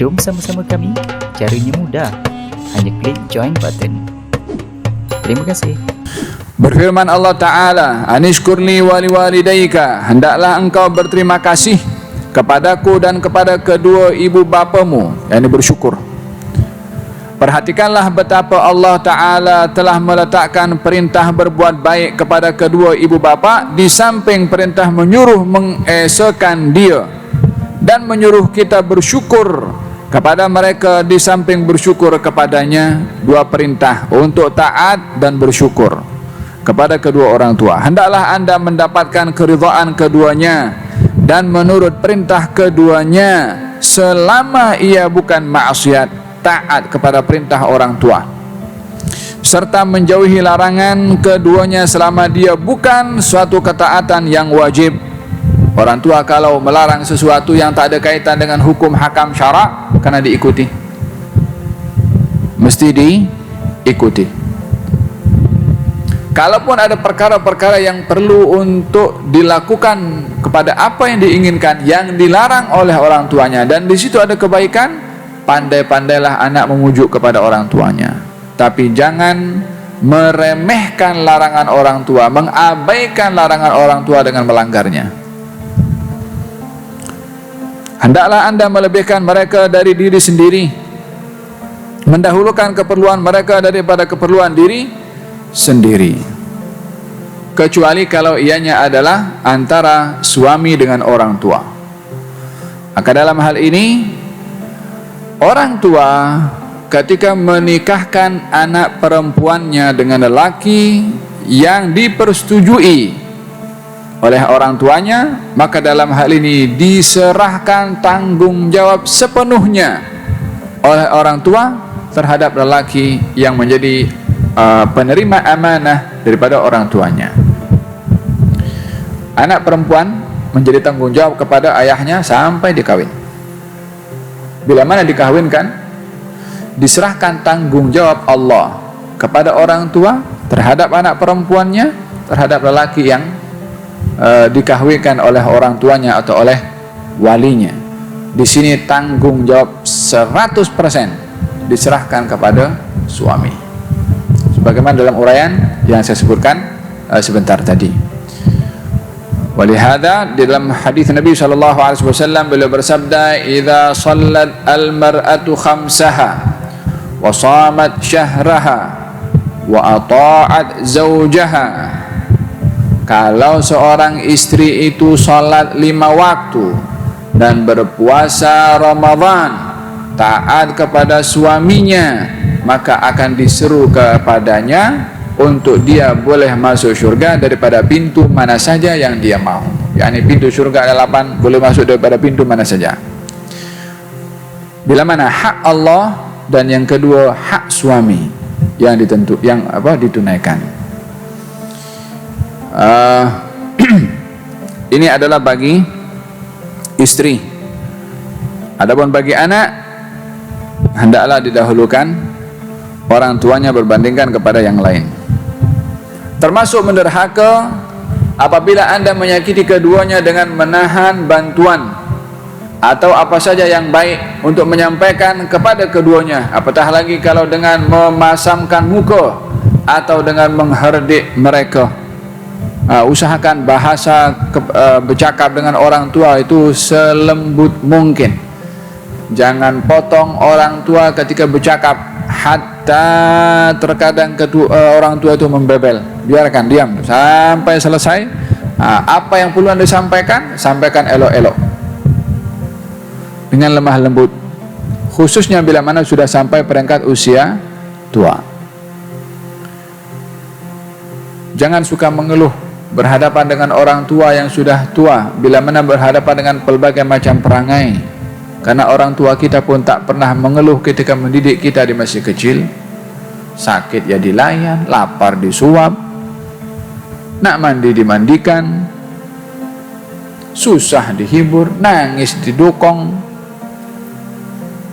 Jom sama-sama kami. Caranya mudah. Hanya klik join button. Terima kasih. Berfirman Allah Ta'ala, Anishkurli wali walidayka, hendaklah engkau berterima kasih kepadaku dan kepada kedua ibu bapamu, yakni bersyukur. Perhatikanlah betapa Allah Ta'ala telah meletakkan perintah berbuat baik kepada kedua ibu bapa di samping perintah menyuruh mengesakan dia, dan menyuruh kita bersyukur kepada mereka di samping bersyukur kepadanya. Dua perintah untuk taat dan bersyukur kepada kedua orang tua. Hendaklah anda mendapatkan keridhaan keduanya dan menurut perintah keduanya selama ia bukan maksiat, taat kepada perintah orang tua, serta menjauhi larangan keduanya selama dia bukan suatu ketaatan yang wajib. Orang tua kalau melarang sesuatu yang tak ada kaitan dengan hukum hakam syarak, kena diikuti, mesti diikuti. Kalaupun ada perkara-perkara yang perlu untuk dilakukan kepada apa yang diinginkan, yang dilarang oleh orang tuanya, dan di situ ada kebaikan, pandai-pandailah anak memujuk kepada orang tuanya. Tapi jangan meremehkan larangan orang tua, mengabaikan larangan orang tua dengan melanggarnya. Hendaklah anda melebihkan mereka dari diri sendiri, mendahulukan keperluan mereka daripada keperluan diri sendiri, kecuali kalau ianya adalah antara suami dengan orang tua. Maka dalam hal ini, orang tua ketika menikahkan anak perempuannya dengan lelaki yang dipersetujui oleh orang tuanya, maka dalam hal ini diserahkan tanggung jawab sepenuhnya oleh orang tua terhadap lelaki yang menjadi penerima amanah daripada orang tuanya. Anak perempuan menjadi tanggung jawab kepada ayahnya sampai dikawin. Bila mana dikawinkan, diserahkan tanggung jawab Allah kepada orang tua terhadap anak perempuannya, terhadap lelaki yang dikahwinkan oleh orang tuanya atau oleh walinya. Di sini tanggung jawab 100% diserahkan kepada suami, sebagaimana dalam uraian yang saya sebutkan sebentar tadi. Walihada di dalam hadis Nabi SAW beliau bersabda, "Idza shallat al-mar'atu khamsaha wa shamat syahraha wa ata'at zawjaha." Kalau seorang istri itu salat 5 waktu dan berpuasa Ramadan, taat kepada suaminya, maka akan diseru kepadanya untuk dia boleh masuk syurga daripada pintu mana saja yang dia mau. Yani pintu syurga ada 8, boleh masuk daripada pintu mana saja. Bila mana hak Allah dan yang kedua hak suami yang ditunaikan. Ini adalah bagi istri. Adapun bagi anak, hendaklah didahulukan orang tuanya berbandingkan kepada yang lain. Termasuk menderhaka apabila anda menyakiti keduanya dengan menahan bantuan atau apa saja yang baik untuk menyampaikan kepada keduanya, apatah lagi kalau dengan memasamkan muka atau dengan mengherdik mereka. Usahakan bahasa bercakap dengan orang tua itu selembut mungkin. Jangan potong orang tua ketika bercakap, hatta terkadang orang tua itu membebel. Biarkan diam sampai selesai. Apa yang perlu anda sampaikan, sampaikan elok-elok dengan lemah lembut, khususnya bila mana sudah sampai peringkat usia tua. Jangan suka mengeluh berhadapan dengan orang tua yang sudah tua, bila mana berhadapan dengan pelbagai macam perangai. Karena orang tua kita pun tak pernah mengeluh ketika mendidik kita di masih kecil. Sakit ya dilayan, lapar disuap, nak mandi dimandikan, susah dihibur, nangis didukung.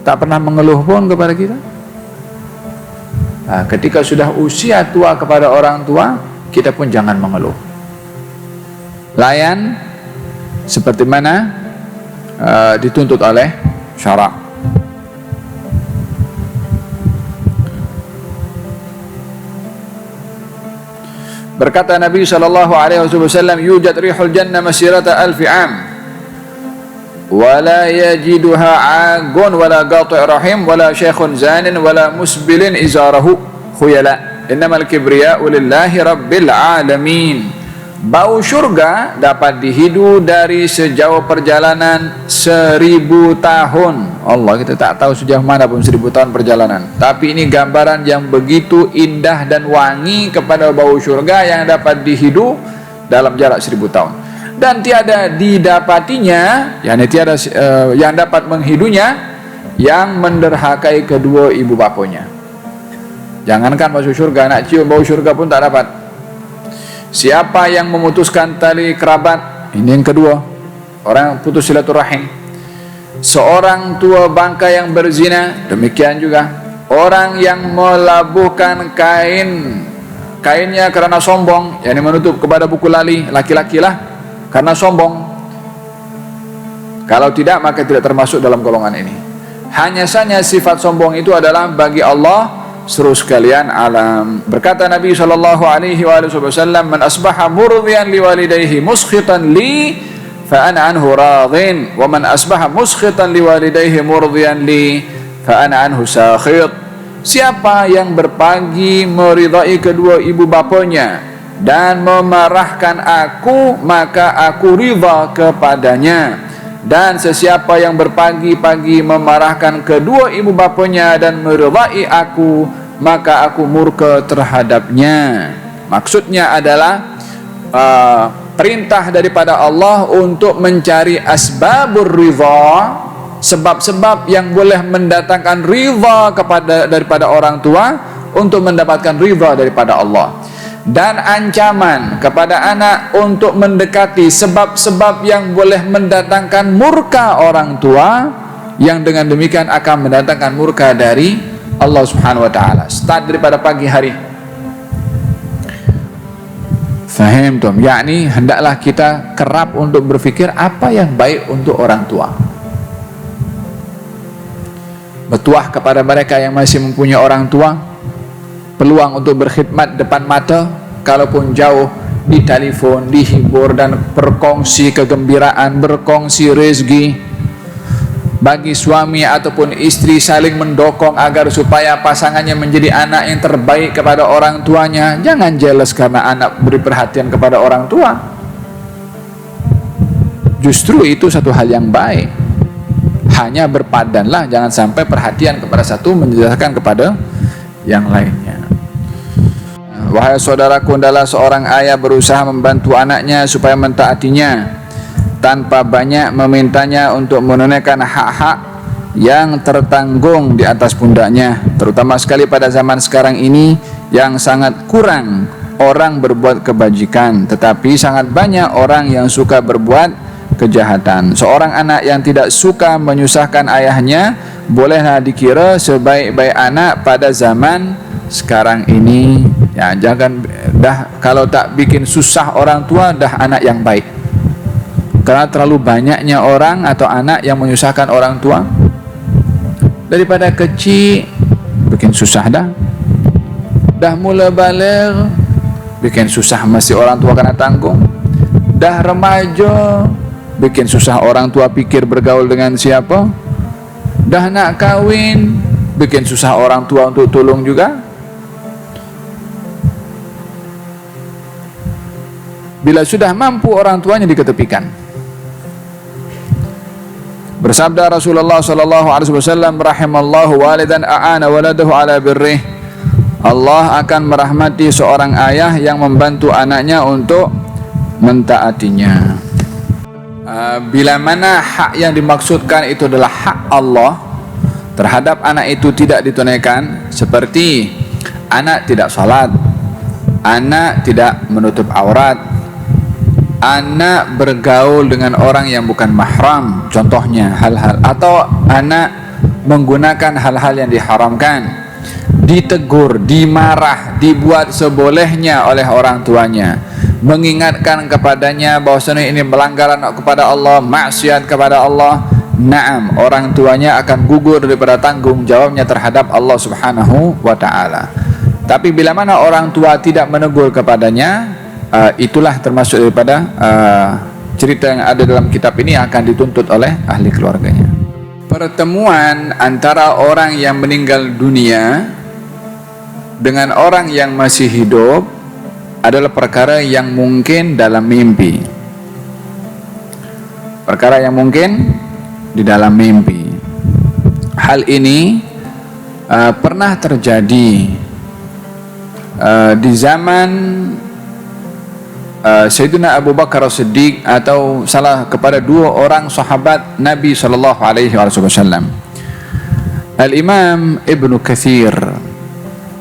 Tak pernah mengeluh pun kepada kita. Ketika sudah usia tua kepada orang tua, kita pun jangan mengeluh. Layan seperti mana dituntut oleh syarak. Berkata Nabi sallallahu alaihi wasallam, "Yujad rihul jannah masirata alfi am, wala yajiduha 'agun wala qati' rahim wala syekhun zanin wala musbilin izarahu khuyala. Innamal kibriya'u lillahi rabbil alamin." Bau syurga dapat dihidu dari sejauh perjalanan 1000 tahun. Allah, kita tak tahu sejauh mana pun 1000 tahun perjalanan. Tapi ini gambaran yang begitu indah dan wangi kepada bau syurga yang dapat dihidu dalam jarak 1000 tahun. Dan tiada didapatinya, yakni tiada yang dapat menghidunya yang menderhakai kedua ibu bapanya. Jangankan masuk syurga, nak cium bau syurga pun tak dapat. Siapa yang memutuskan tali kerabat, ini yang kedua, orang putus silaturahim. Seorang tua bangka yang berzina, demikian juga. Orang yang melabuhkan kainnya karena sombong, yakni menutup kepada buku lali, laki-laki lah, karena sombong. Kalau tidak, maka tidak termasuk dalam golongan ini. Hanya saja sifat sombong itu adalah bagi Allah seluruh sekalian alam. Berkata Nabi sallallahu alaihi wasallam, "Man asbaha murdiyan liwalidayhi muskhitan li fa ana anhu radin, wa man asbaha muskhitan liwalidayhi murdiyan li fa ana anhu sakhit." Siapa yang berpagi meridai kedua ibu bapanya dan memarahkan aku, maka aku ridha kepadanya. Dan sesiapa yang berpagi-pagi memarahkan kedua ibu bapanya dan meridai aku, maka aku murka terhadapnya. Maksudnya adalah perintah daripada Allah untuk mencari asbabur ridha, sebab-sebab yang boleh mendatangkan ridha daripada orang tua untuk mendapatkan ridha daripada Allah. Dan ancaman kepada anak untuk mendekati sebab-sebab yang boleh mendatangkan murka orang tua, yang dengan demikian akan mendatangkan murka dari Allah Subhanahu wa taala. Start daripada pagi hari. Faham tum? Yakni hendaklah kita kerap untuk berfikir apa yang baik untuk orang tua. Bertuah kepada mereka yang masih mempunyai orang tua, peluang untuk berkhidmat depan mata, kalaupun jauh, di telefon, dihibur dan berkongsi kegembiraan, berkongsi rezeki. Bagi suami ataupun istri saling mendokong agar supaya pasangannya menjadi anak yang terbaik kepada orang tuanya. Jangan jealous karena anak beri perhatian kepada orang tua. Justru itu satu hal yang baik. Hanya berpadanlah, jangan sampai perhatian kepada satu menjelaskan kepada yang lainnya. Wahai saudaraku, adalah seorang ayah berusaha membantu anaknya supaya mentaatinya tanpa banyak memintanya untuk menunaikan hak-hak yang tertanggung di atas pundaknya, terutama sekali pada zaman sekarang ini yang sangat kurang orang berbuat kebajikan, tetapi sangat banyak orang yang suka berbuat kejahatan. Seorang anak yang tidak suka menyusahkan ayahnya bolehlah dikira sebaik-baik anak pada zaman sekarang ini. Ya, jangan dah kalau tak bikin susah orang tua dah anak yang baik. Karena terlalu banyaknya orang atau anak yang menyusahkan orang tua. Daripada kecil bikin susah dah mula balik bikin susah, mesti orang tua kena tanggung. Dah remaja bikin susah orang tua pikir bergaul dengan siapa. Dah nak kahwin bikin susah orang tua untuk tolong juga. Bila sudah mampu orang tuanya diketepikan. Bersabda Rasulullah sallallahu alaihi wasallam, rahimallahu walidan a'ana waladahu ala birrih. Allah akan merahmati seorang ayah yang membantu anaknya untuk mentaatinya. Bila mana hak yang dimaksudkan itu adalah hak Allah terhadap anak itu tidak ditunaikan, seperti anak tidak salat, anak tidak menutup aurat, anak bergaul dengan orang yang bukan mahram, contohnya hal-hal, atau anak menggunakan hal-hal yang diharamkan, ditegur, dimarah, dibuat sebolehnya oleh orang tuanya, mengingatkan kepadanya bahwasanya ini pelanggaran kepada Allah, maksiat kepada Allah. Naam, orang tuanya akan gugur daripada tanggung jawabnya terhadap Allah Subhanahu wa ta'ala. Tapi bila mana orang tua tidak menegur kepadanya, itulah termasuk daripada cerita yang ada dalam kitab ini akan dituntut oleh ahli keluarganya. Pertemuan antara orang yang meninggal dunia dengan orang yang masih hidup adalah perkara yang mungkin dalam mimpi. Perkara yang mungkin di dalam mimpi. Hal ini pernah terjadi di zaman Sayyidina Abu Bakar As-Siddiq atau salah kepada dua orang sahabat Nabi sallallahu alaihi wasallam. Al-Imam Ibnu Katsir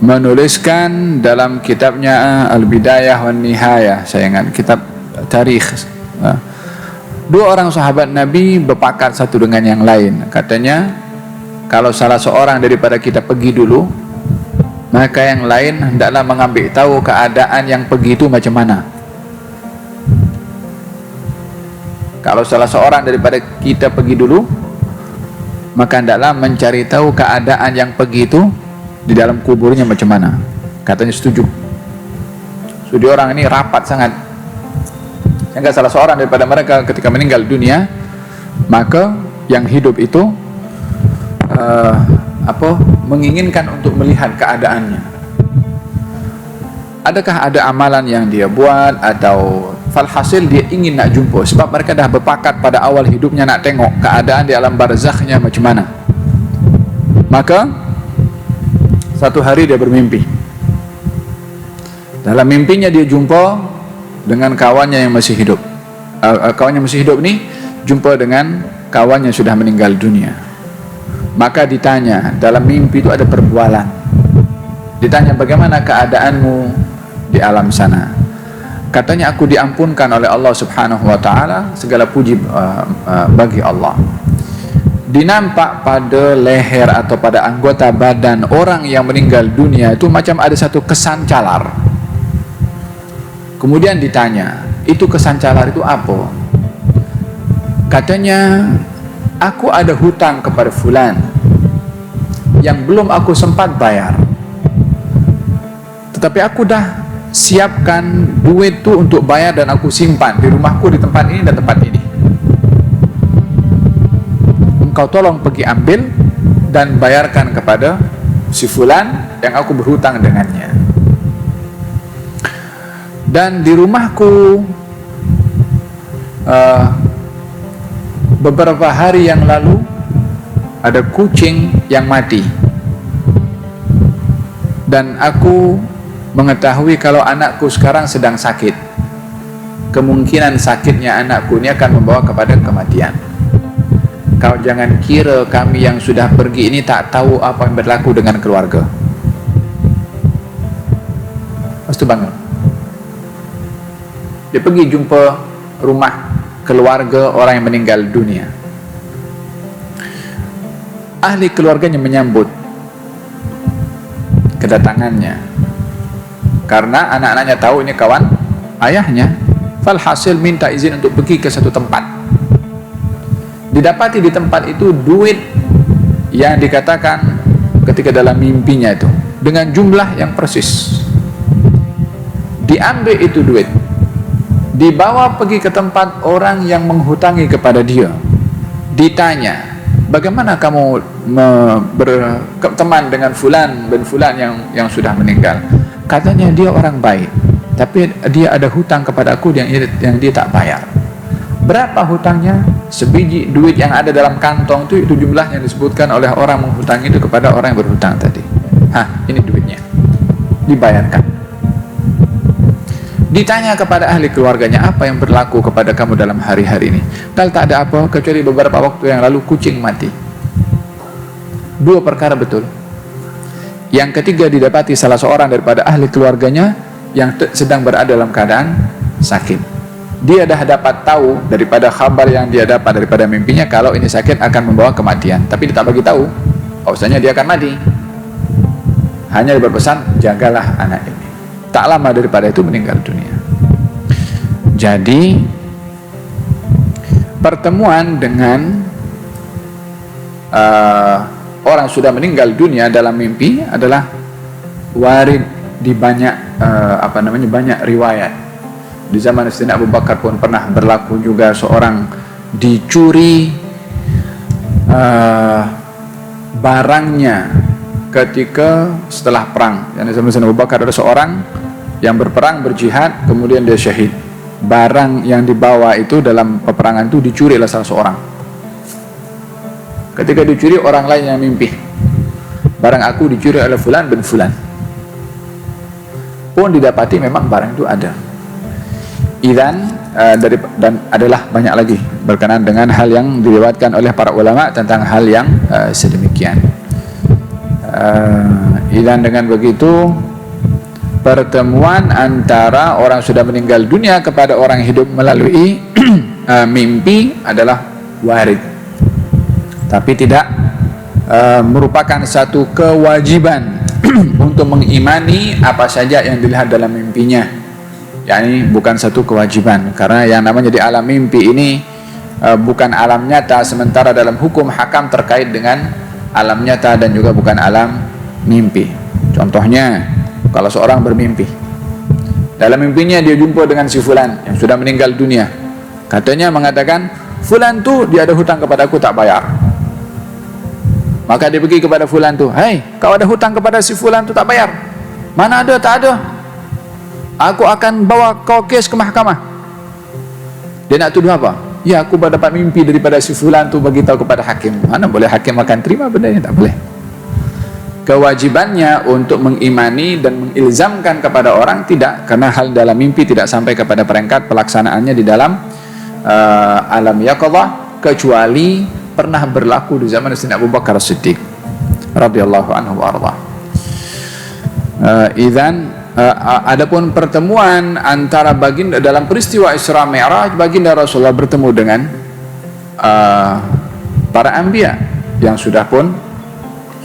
menuliskan dalam kitabnya Al-Bidayah wan Nihayah, saya ingat kitab tarikh. Dua orang sahabat Nabi berpakat satu dengan yang lain. Katanya, kalau salah seorang daripada kita pergi dulu, maka yang lain hendaklah mengambil tahu keadaan yang pergi itu macam mana. Kalau salah seorang daripada kita pergi dulu, maka hendaklah mencari tahu keadaan yang pergi itu di dalam kuburnya macam mana. Katanya setuju. Jadi orang ini rapat sangat. Sehingga salah seorang daripada mereka ketika meninggal dunia, maka yang hidup itu menginginkan untuk melihat keadaannya. Adakah ada amalan yang dia buat atau falhasil dia ingin nak jumpa, sebab mereka dah berpakat pada awal hidupnya nak tengok keadaan di alam barzakhnya macam mana. Maka satu hari dia bermimpi. Dalam mimpinya dia jumpa dengan kawannya yang masih hidup. Kawannya masih hidup ni jumpa dengan kawannya sudah meninggal dunia. Maka ditanya, dalam mimpi itu ada perbualan. Ditanya, bagaimana keadaanmu di alam sana? Katanya, aku diampunkan oleh Allah Subhanahu wa taala, segala puji bagi Allah. Dinampak pada leher atau pada anggota badan orang yang meninggal dunia itu macam ada satu kesan calar. Kemudian ditanya, itu kesan calar itu apa? Katanya, aku ada hutang kepada fulan yang belum aku sempat bayar, tetapi aku dah siapkan duit tu untuk bayar dan aku simpan di rumahku di tempat ini dan tempat ini. Engkau tolong pergi ambil dan bayarkan kepada si fulan yang aku berhutang dengannya. Dan di rumahku beberapa hari yang lalu ada kucing yang mati, dan aku mengetahui kalau anakku sekarang sedang sakit. Kemungkinan sakitnya anakku ini akan membawa kepada kematian. Kau jangan kira kami yang sudah pergi ini tak tahu apa yang berlaku dengan keluarga. Lepas itu bangun. Dia pergi jumpa rumah keluarga orang yang meninggal dunia. Ahli keluarganya menyambut kedatangannya, karena anak-anaknya tahu ini kawan ayahnya. Falhasil minta izin untuk pergi ke satu tempat. Didapati di tempat itu duit yang dikatakan ketika dalam mimpinya itu dengan jumlah yang persis. Diambil itu duit, dibawa pergi ke tempat orang yang menghutangi kepada dia. Ditanya, bagaimana kamu berteman dengan fulan bin fulan yang sudah meninggal? Katanya dia orang baik, tapi dia ada hutang kepada aku yang dia tak bayar. Berapa hutangnya? Sebiji duit yang ada dalam kantong itu jumlah yang disebutkan oleh orang menghutangi itu kepada orang yang berhutang tadi. Ini duitnya, dibayarkan. Ditanya kepada ahli keluarganya, apa yang berlaku kepada kamu dalam hari-hari ini? Kalau tak ada apa kecuali beberapa waktu yang lalu kucing mati. Dua perkara betul. Yang ketiga, didapati salah seorang daripada ahli keluarganya yang sedang berada dalam keadaan sakit. Dia dah dapat tahu daripada khabar yang dia dapat daripada mimpinya kalau ini sakit akan membawa kematian, tapi dia tak bagi tahu bahwasanya dia akan mati. Hanya berpesan, jagalah anak ini. Tak lama daripada itu meninggal dunia. Jadi pertemuan dengan orang sudah meninggal dunia dalam mimpi adalah warid di banyak banyak riwayat. Di zaman Sayyidina Abu Bakar pun pernah berlaku juga seorang dicuri barangnya ketika setelah perang. Yang zaman Sayyidina Abu Bakar ada seorang yang berperang, berjihad, kemudian dia syahid. Barang yang dibawa itu dalam peperangan itu dicuri oleh salah seorang. Ketika dicuri, orang lain yang mimpi, barang aku dicuri oleh fulan bin fulan. Pun didapati memang barang itu ada. Dan adalah banyak lagi berkenaan dengan hal yang diriwayatkan oleh para ulama tentang hal yang sedemikian. Dan dengan begitu, pertemuan antara orang sudah meninggal dunia kepada orang hidup melalui mimpi adalah warid, tapi tidak merupakan satu kewajiban untuk mengimani apa saja yang dilihat dalam mimpinya. Yani bukan satu kewajiban, karena yang namanya di alam mimpi ini bukan alam nyata, sementara dalam hukum hakam terkait dengan alam nyata dan juga bukan alam mimpi. Contohnya, kalau seorang bermimpi, dalam mimpinya dia jumpa dengan si fulan yang sudah meninggal dunia. Katanya mengatakan, fulan tu dia ada hutang kepada aku, tak bayar. Maka dia pergi kepada fulan tu, "Hai, kau ada hutang kepada si fulan tu, tak bayar." "Mana ada, tak ada. Aku akan bawa kau kes ke mahkamah." Dia nak tuduh apa? "Ya, aku dapat mimpi daripada si fulan tu bagi tahu kepada hakim." Mana boleh hakim akan terima benda ini? Tak boleh. Kewajibannya untuk mengimani dan mengilzamkan kepada orang tidak, karena hal dalam mimpi tidak sampai kepada peringkat pelaksanaannya di dalam alam yaqظah, kecuali pernah berlaku di zaman Sayyidina Abu Bakar As-Siddiq radhiyallahu anhu wa arda. Adapun pertemuan antara baginda dalam peristiwa Isra Mi'raj, baginda Rasulullah bertemu dengan para anbiya yang sudah pun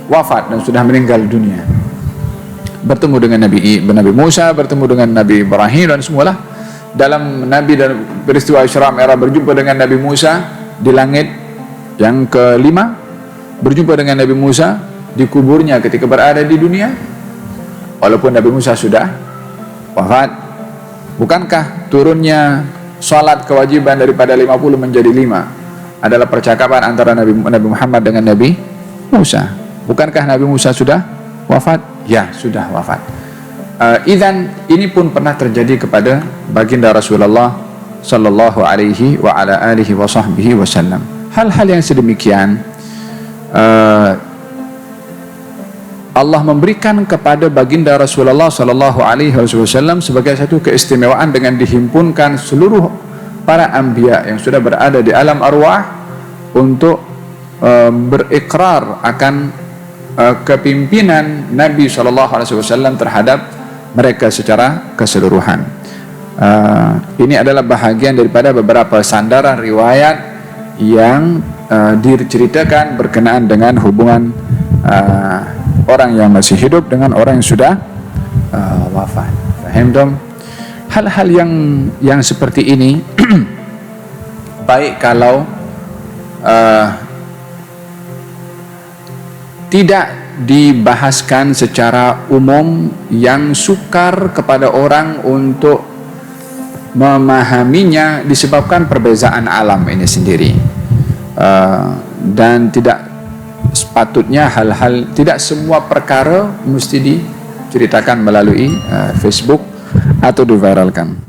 wafat dan sudah meninggal dunia. Bertemu dengan Nabi Musa, bertemu dengan Nabi Ibrahim dan semualah. Dalam Nabi dan peristiwa Isra Mi'raj berjumpa dengan Nabi Musa di langit yang kelima, berjumpa dengan Nabi Musa di kuburnya ketika berada di dunia, walaupun Nabi Musa sudah wafat. Bukankah turunnya salat kewajiban daripada 50 menjadi 5 adalah percakapan antara Nabi Muhammad dengan Nabi Musa? Bukankah Nabi Musa sudah wafat? Ya, sudah wafat. Ini pun pernah terjadi kepada baginda Rasulullah sallallahu alaihi wa ala alihi wa sahbihi wasallam. Hal-hal yang sedemikian Allah memberikan kepada baginda Rasulullah sallallahu alaihi wasallam sebagai satu keistimewaan dengan dihimpunkan seluruh para anbiya yang sudah berada di alam arwah untuk berikrar akan kepimpinan Nabi SAW terhadap mereka secara keseluruhan. Ini adalah bahagian daripada beberapa sandaran riwayat yang diceritakan berkenaan dengan hubungan orang yang masih hidup dengan orang yang sudah wafat. Faham dong? Hal-hal yang seperti ini baik kalau tidak dibahaskan secara umum yang sukar kepada orang untuk memahaminya disebabkan perbezaan alam ini sendiri, dan tidak sepatutnya tidak semua perkara mesti diceritakan melalui Facebook atau diviralkan.